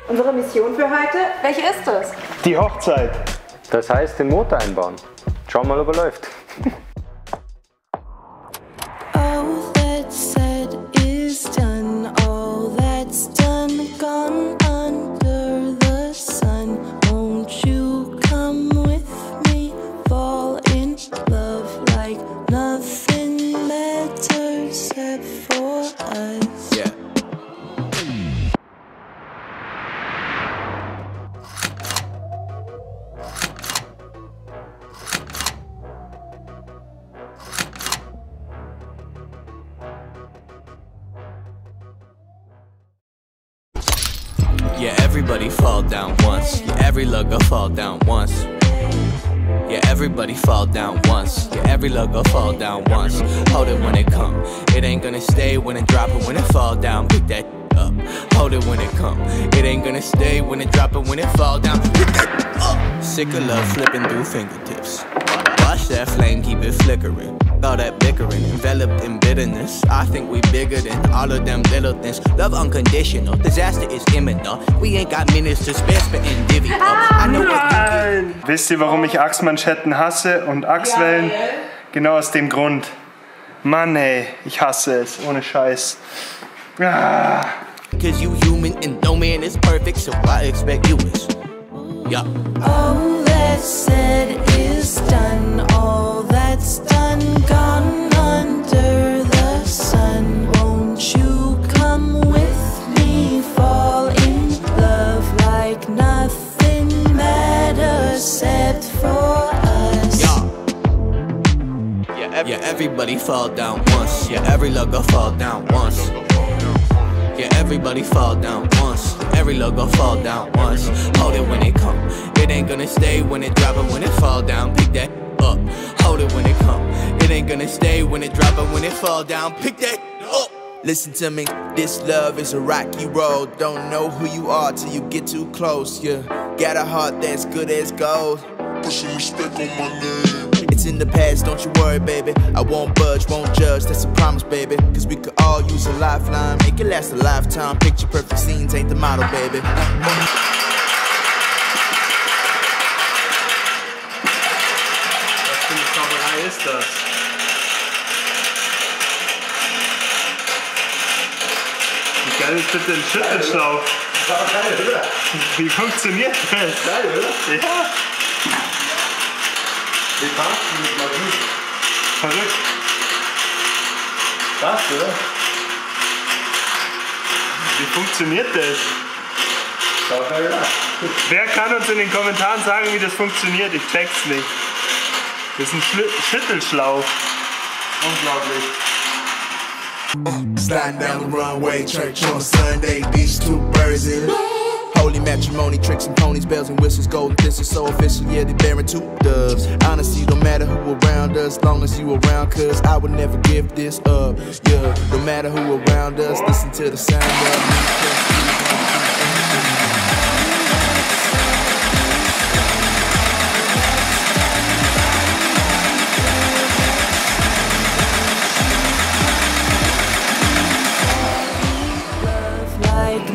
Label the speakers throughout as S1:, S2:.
S1: Unsere Mission für heute, welche ist es?
S2: Die Hochzeit.
S3: Das heißt, den Motor einbauen. Schauen wir mal, ob er läuft.
S4: All that's said is done, all that's done, gone under the sun. Won't you come with me, fall in love like nothing matters except for us?
S5: Yeah. Yeah, everybody fall down once. Yeah, every lugger fall down once. Yeah, everybody fall down once. Yeah, every lugger fall down once. Hold it when it come. It ain't gonna stay when it drop it. When it fall down, pick that up. Hold it when it come. It ain't gonna stay when it drop it. When it fall down, pick that up. Sick of love flipping through fingertips. Watch that flame, keep it flickering. All that bickering, enveloped in bitterness. I think we bigger than all of them little things. Love unconditional, disaster is imminent. We ain't got minutes to spare, spitting divvy up. I know
S2: Nein! Wisst ihr, warum ich Achsmanschetten hasse und Achswellen? Genau aus dem Grund. Mann ey, ich hasse es, ohne Scheiß. Ah.
S5: Cause you human and no man is perfect, so I expect you is. Yeah.
S4: All that's said is done, all that's done, gone under the sun. Won't you come with me, fall in love like nothing matters except for us?
S5: Yeah, everybody fall down once. Yeah, every lugger fall down once. Yeah, everybody fall down once. Every logo fall down once. Hold it when it come. It ain't gonna stay when it drop it. When it fall down, pick that up. Hold it when it come. It ain't gonna stay when it drop it. When it fall down, pick that up. Listen to me, this love is a rocky road. Don't know who you are till you get too close. Yeah, got a heart that's good as gold. Put some respect on my name. It's in the past, don't you worry, baby. I won't budge, won't judge, that's a promise, baby. Cause we could all use a lifeline, make it last a lifetime. Picture perfect scenes ain't the model, baby.
S2: Was für eine Zauberei ist das? Wie geil ist bitte ein Schüttelschlauch? Das war geil, oder? Wie funktioniert das? Geil, oder? Ja. Wie passt das mal gut? Verrückt. Was, oder? Wie funktioniert das? Wer kann uns in den Kommentaren sagen, wie das funktioniert? Ich check's nicht. Das ist ein Schüttelschlauch. Unglaublich.
S6: Sliding down the runway, church on Sunday, these two birds in holy matrimony, tricks and ponies, bells and whistles, golden kisses, so official, yeah, they bearing two doves. Honestly, don't matter who around us, long as you around, cause I would never give this up, yeah. No matter who around us, listen to the sound of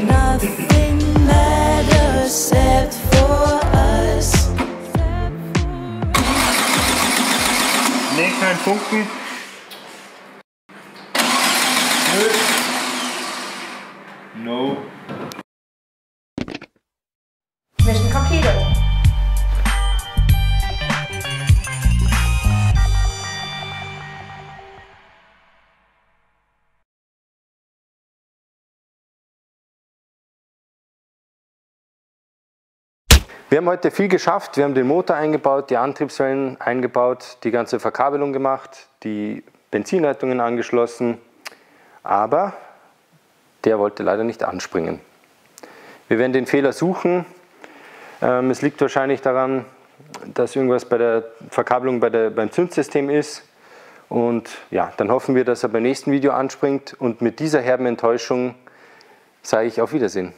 S4: Nothing matters except for us.
S2: Nee, kein Funken. No.
S1: Mission completed.
S3: Wir haben heute viel geschafft. Wir haben den Motor eingebaut, die Antriebswellen eingebaut, die ganze Verkabelung gemacht, die Benzinleitungen angeschlossen, aber der wollte leider nicht anspringen. Wir werden den Fehler suchen. Es liegt wahrscheinlich daran, dass irgendwas bei der Verkabelung beim Zündsystem ist. Und ja, dann hoffen wir, dass er beim nächsten Video anspringt. Und mit dieser herben Enttäuschung sage ich auf Wiedersehen.